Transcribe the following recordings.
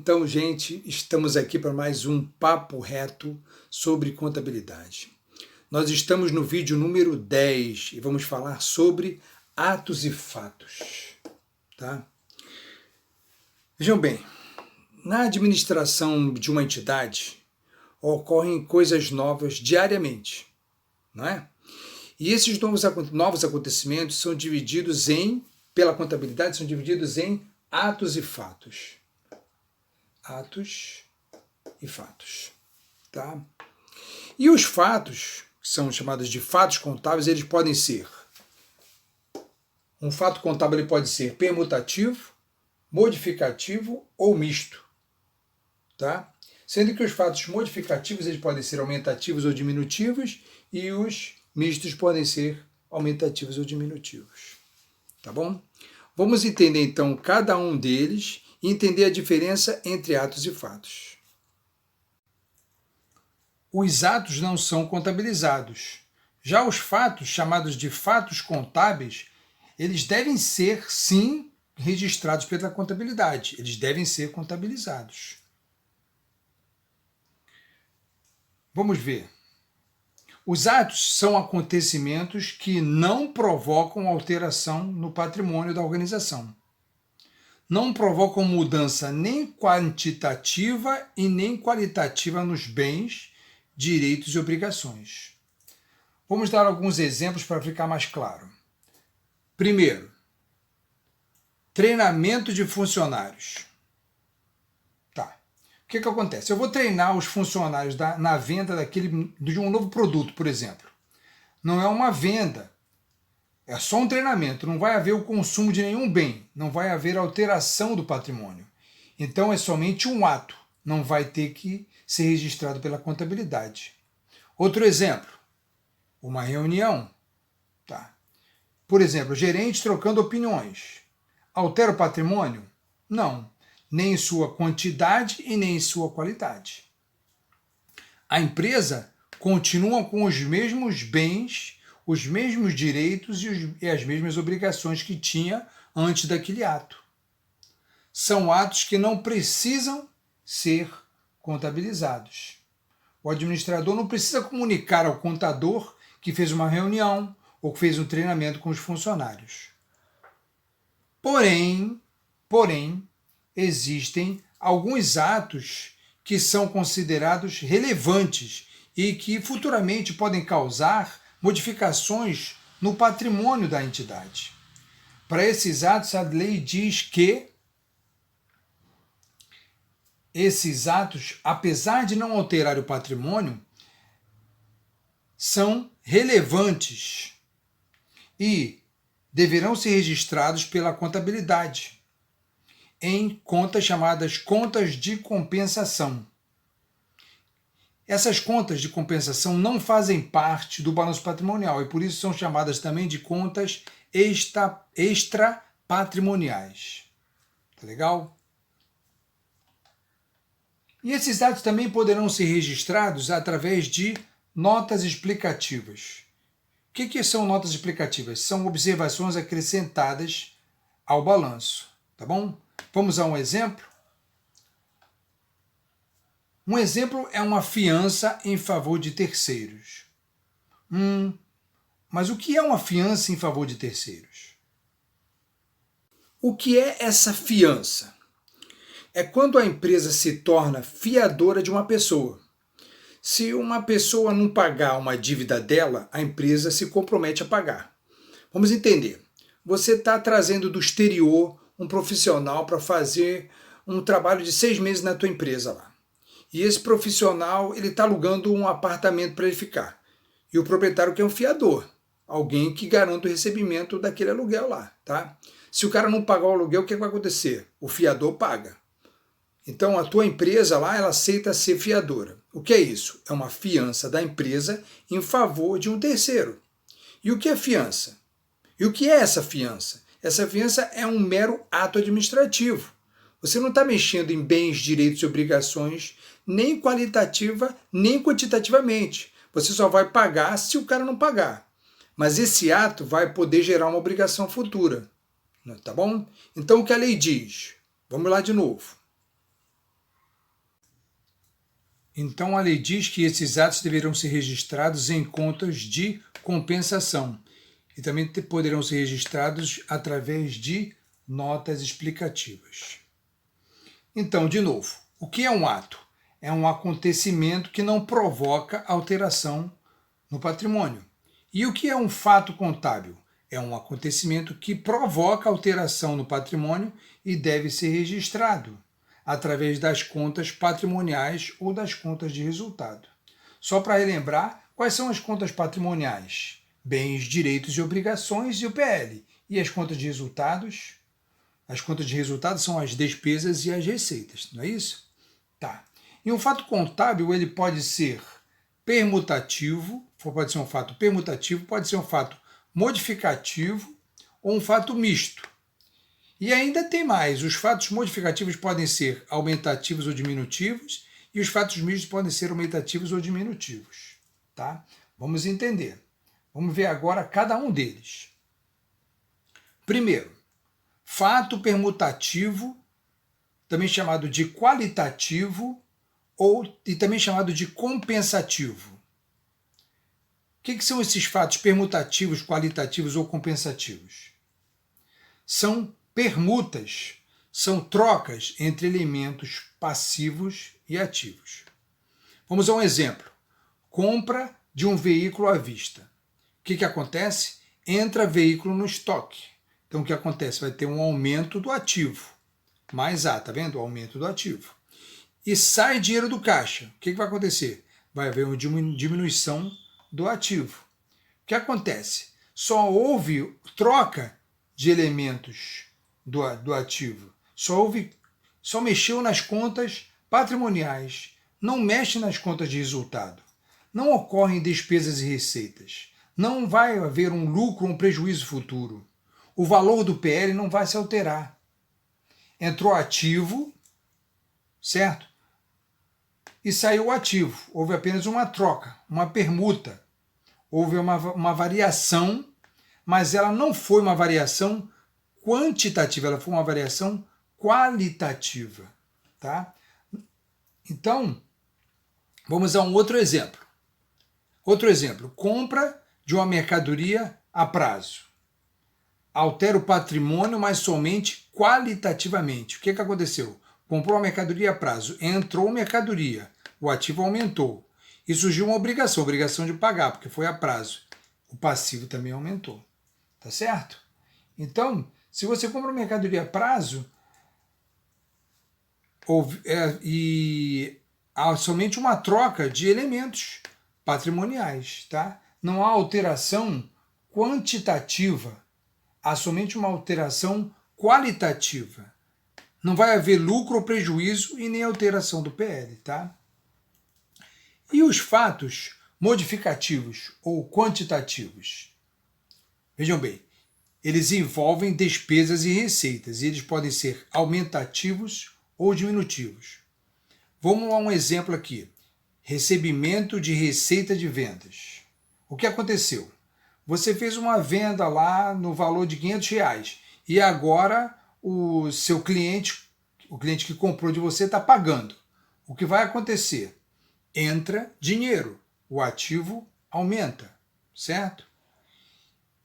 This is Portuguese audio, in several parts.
Então, gente, estamos aqui para mais um papo reto sobre contabilidade. Nós estamos no vídeo número 10 e vamos falar sobre atos e fatos, tá? Vejam bem, na administração de uma entidade ocorrem coisas novas diariamente, não é? E esses novos acontecimentos são divididos pela contabilidade, são divididos em atos e fatos. Atos e fatos, tá? E os fatos, que são chamados de fatos contábeis, eles podem ser, um fato contábil ele pode ser permutativo, modificativo ou misto, tá? Sendo que os fatos modificativos eles podem ser aumentativos ou diminutivos e os mistos podem ser aumentativos ou diminutivos, tá bom? Vamos entender então cada um deles e entender a diferença entre atos e fatos. Os atos não são contabilizados. Já os fatos, chamados de fatos contábeis, eles devem ser, sim, registrados pela contabilidade. Eles devem ser contabilizados. Vamos ver. Os atos são acontecimentos que não provocam alteração no patrimônio da organização. Não provocam mudança nem quantitativa e nem qualitativa nos bens, direitos e obrigações. Vamos dar alguns exemplos para ficar mais claro. Primeiro, treinamento de funcionários. Tá. O que acontece? Eu vou treinar os funcionários na venda de um novo produto, por exemplo. Não é uma venda, é só um treinamento, não vai haver o consumo de nenhum bem, não vai haver alteração do patrimônio. Então é somente um ato, não vai ter que ser registrado pela contabilidade. Outro exemplo, uma reunião. Tá. Por exemplo, gerentes trocando opiniões. Altera o patrimônio? Não, nem em sua quantidade e nem em sua qualidade. A empresa continua com os mesmos bens, os mesmos direitos e as mesmas obrigações que tinha antes daquele ato. São atos que não precisam ser contabilizados. O administrador não precisa comunicar ao contador que fez uma reunião ou que fez um treinamento com os funcionários. Porém, existem alguns atos que são considerados relevantes e que futuramente podem causar modificações no patrimônio da entidade. Para esses atos, a lei diz que esses atos, apesar de não alterar o patrimônio, são relevantes e deverão ser registrados pela contabilidade em contas chamadas contas de compensação. Essas contas de compensação não fazem parte do balanço patrimonial e por isso são chamadas também de contas extrapatrimoniais. Tá legal? E esses atos também poderão ser registrados através de notas explicativas. O que são notas explicativas? São observações acrescentadas ao balanço, tá bom? Vamos a um exemplo? Um exemplo é uma fiança em favor de terceiros. Mas o que é uma fiança em favor de terceiros? O que é essa fiança? É quando a empresa se torna fiadora de uma pessoa. Se uma pessoa não pagar uma dívida dela, a empresa se compromete a pagar. Vamos entender. Você está trazendo do exterior um profissional para fazer um trabalho de 6 meses na tua empresa lá. E esse profissional ele está alugando um apartamento para ele ficar. E o proprietário quer um fiador, alguém que garanta o recebimento daquele aluguel lá, tá? Se o cara não pagar o aluguel, o que vai acontecer? O fiador paga. Então, a tua empresa lá, ela aceita ser fiadora. O que é isso? É uma fiança da empresa em favor de um terceiro. E o que é fiança? E o que é essa fiança? Essa fiança é um mero ato administrativo. Você não está mexendo em bens, direitos e obrigações, nem qualitativa, nem quantitativamente. Você só vai pagar se o cara não pagar. Mas esse ato vai poder gerar uma obrigação futura. Tá bom? Então, o que a lei diz? Vamos lá de novo. Então a lei diz que esses atos deverão ser registrados em contas de compensação e também poderão ser registrados através de notas explicativas. Então, de novo, o que é um ato? É um acontecimento que não provoca alteração no patrimônio. E o que é um fato contábil? É um acontecimento que provoca alteração no patrimônio e deve ser registrado através das contas patrimoniais ou das contas de resultado. Só para relembrar, quais são as contas patrimoniais? Bens, direitos e obrigações e o PL. E as contas de resultados? As contas de resultados são as despesas e as receitas, não é isso? Tá. E um fato contábil, ele pode ser permutativo, pode ser um fato permutativo, pode ser um fato modificativo ou um fato misto. E ainda tem mais, os fatos modificativos podem ser aumentativos ou diminutivos e os fatos mistos podem ser aumentativos ou diminutivos. Tá? Vamos entender. Vamos ver agora cada um deles. Primeiro, fato permutativo, também chamado de qualitativo e também chamado de compensativo. O que são esses fatos permutativos, qualitativos ou compensativos? São permutas, são trocas entre elementos passivos e ativos. Vamos a um exemplo. Compra de um veículo à vista. O que acontece? Entra veículo no estoque. Então o que acontece? Vai ter um aumento do ativo. Mais A, tá vendo? O aumento do ativo. E sai dinheiro do caixa. O que vai acontecer? Vai haver uma diminuição do ativo. O que acontece? Só houve troca de elementos do ativo. Só mexeu nas contas patrimoniais. Não mexe nas contas de resultado. Não ocorrem despesas e receitas. Não vai haver um lucro ou um prejuízo futuro. O valor do PL não vai se alterar. Entrou ativo, certo? E saiu ativo. Houve apenas uma troca, uma permuta. Houve uma variação, mas ela não foi uma variação quantitativa, ela foi uma variação qualitativa. Tá? Então, vamos a um outro exemplo. Outro exemplo, compra de uma mercadoria a prazo. Altera o patrimônio, mas somente qualitativamente. O que aconteceu? Comprou uma mercadoria a prazo, entrou mercadoria, o ativo aumentou. E surgiu uma obrigação de pagar, porque foi a prazo. O passivo também aumentou. Tá certo? Então, se você compra uma mercadoria a prazo, e há somente uma troca de elementos patrimoniais, tá? Não há alteração quantitativa, há somente uma alteração qualitativa. Não vai haver lucro ou prejuízo e nem alteração do PL, tá? E os fatos modificativos ou quantitativos? Vejam bem, eles envolvem despesas e receitas, e eles podem ser aumentativos ou diminutivos. Vamos a um exemplo aqui. Recebimento de receita de vendas. O que aconteceu? Você fez uma venda lá no valor de R$500 e agora o seu cliente, o cliente que comprou de você, está pagando. O que vai acontecer? Entra dinheiro, o ativo aumenta, certo?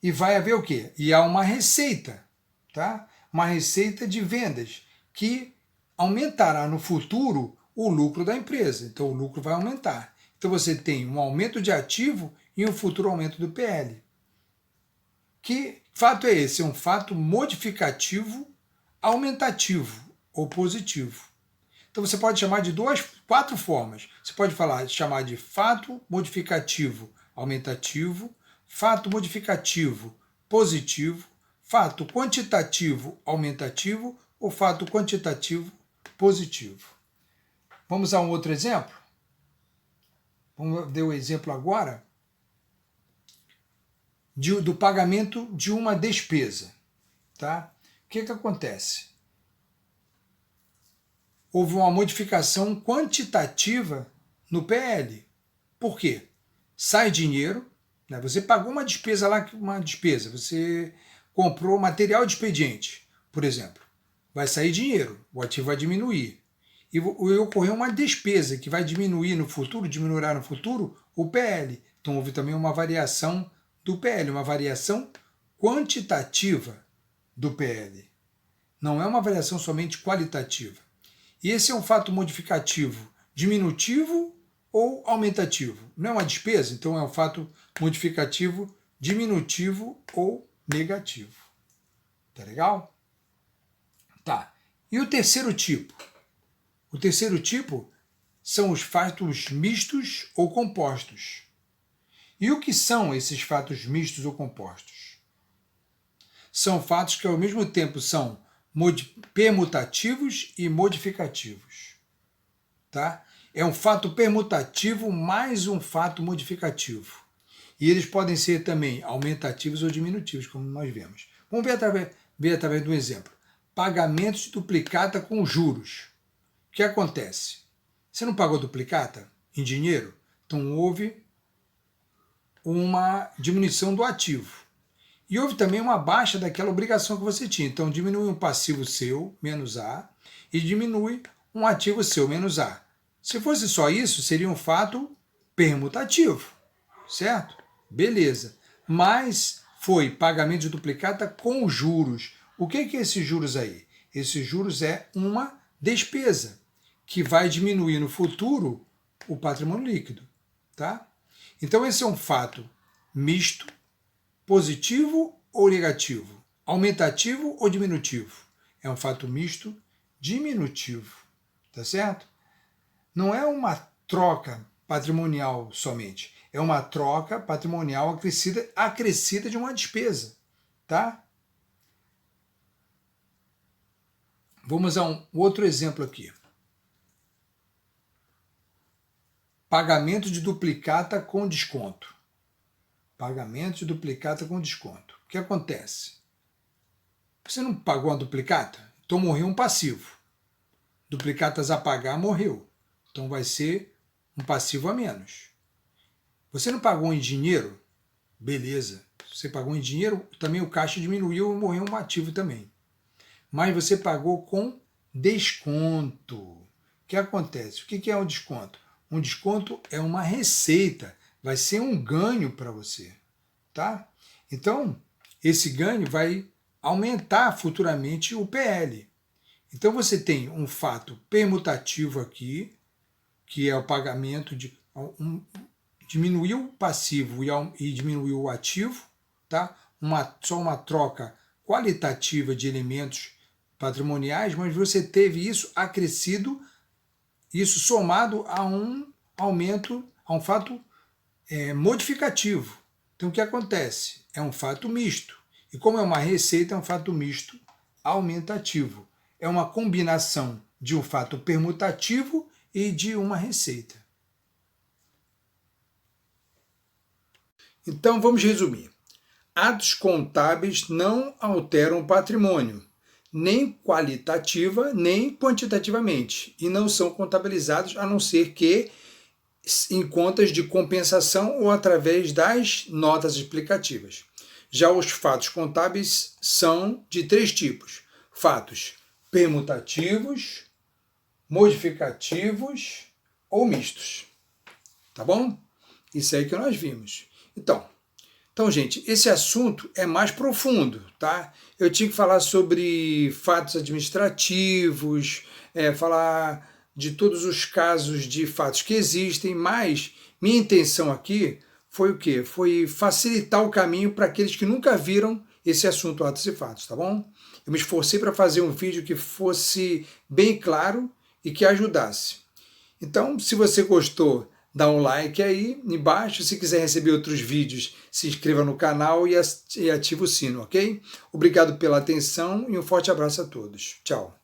E vai haver o quê? E há uma receita, tá? Uma receita de vendas que aumentará no futuro o lucro da empresa. Então o lucro vai aumentar. Então você tem um aumento de ativo e um futuro aumento do PL. Que fato é esse? É um fato modificativo, aumentativo ou positivo. Então você pode chamar de quatro formas. Você pode chamar de fato modificativo aumentativo, fato modificativo positivo, fato quantitativo aumentativo ou fato quantitativo positivo. Vamos a um outro exemplo? Vamos dar o exemplo agora do pagamento de uma despesa. Tá? O que acontece? Houve uma modificação quantitativa no PL. Por quê? Sai dinheiro, né? Você pagou uma despesa lá, você comprou material de expediente, por exemplo. Vai sair dinheiro, o ativo vai diminuir. e ocorreu uma despesa que vai diminuir no futuro, diminuirá no futuro o PL. Então houve também uma variação do PL, uma variação quantitativa do PL. Não é uma variação somente qualitativa. E esse é um fato modificativo diminutivo ou aumentativo? Não é uma despesa, então é um fato modificativo diminutivo ou negativo. Tá legal? Tá. E o terceiro tipo? O terceiro tipo são os fatos mistos ou compostos. E o que são esses fatos mistos ou compostos? São fatos que ao mesmo tempo são permutativos e modificativos. Tá? É um fato permutativo mais um fato modificativo. E eles podem ser também aumentativos ou diminutivos, como nós vemos. Vamos ver através de um exemplo. Pagamentos de duplicata com juros. O que acontece? Você não pagou duplicata em dinheiro? Então houve uma diminuição do ativo. E houve também uma baixa daquela obrigação que você tinha. Então diminui um passivo seu, menos A, e diminui um ativo seu, menos A. Se fosse só isso, seria um fato permutativo, certo? Beleza. Mas foi pagamento de duplicata com juros. O que é esses juros aí? Esses juros é uma despesa que vai diminuir no futuro o patrimônio líquido, tá? Então esse é um fato misto, positivo ou negativo, aumentativo ou diminutivo. É um fato misto, diminutivo, tá certo? Não é uma troca patrimonial somente, é uma troca patrimonial acrescida de uma despesa, tá? Vamos a um outro exemplo aqui. Pagamento de duplicata com desconto. Pagamento de duplicata com desconto. O que acontece? Você não pagou uma duplicata? Então morreu um passivo. Duplicatas a pagar, morreu. Então vai ser um passivo a menos. Você não pagou em dinheiro? Beleza. Você pagou em dinheiro, também o caixa diminuiu e morreu um ativo também. Mas você pagou com desconto. O que acontece? O que é um desconto? Um desconto é uma receita, vai ser um ganho para você, tá? Então, esse ganho vai aumentar futuramente o PL. Então, você tem um fato permutativo aqui, que é o pagamento de... diminuiu o passivo e diminuiu o ativo, tá? Só uma troca qualitativa de elementos patrimoniais, mas você teve isso acrescido, isso somado a um aumento, a um fato modificativo. Então o que acontece? É um fato misto. E como é uma receita, é um fato misto aumentativo. É uma combinação de um fato permutativo e de uma receita. Então vamos resumir. Atos contábeis não alteram o patrimônio, nem qualitativa nem quantitativamente, e não são contabilizados a não ser que em contas de compensação ou através das notas explicativas. Já os fatos contábeis são de três tipos: fatos permutativos, modificativos ou mistos. Tá bom? Isso aí que nós vimos. Então, gente, esse assunto é mais profundo, tá? Eu tinha que falar sobre fatos administrativos, falar de todos os casos de fatos que existem, mas minha intenção aqui foi o quê? Foi facilitar o caminho para aqueles que nunca viram esse assunto, atos e fatos, tá bom? Eu me esforcei para fazer um vídeo que fosse bem claro e que ajudasse. Então, se você gostou, dá um like aí embaixo. Se quiser receber outros vídeos, se inscreva no canal e ative o sino, ok? Obrigado pela atenção e um forte abraço a todos. Tchau.